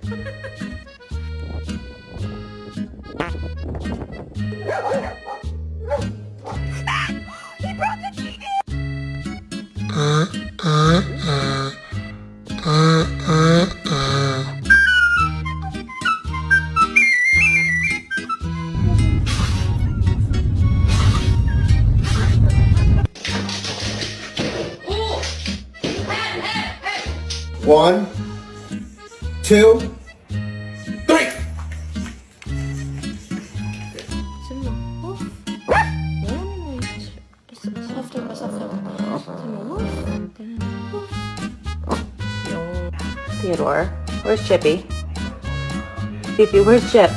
He broke the TV! One, two, three. Semua. Woof. Softer, softer. Semua. Woof. Woof. Theodore, where's Chippy? Fifi, where's Chip?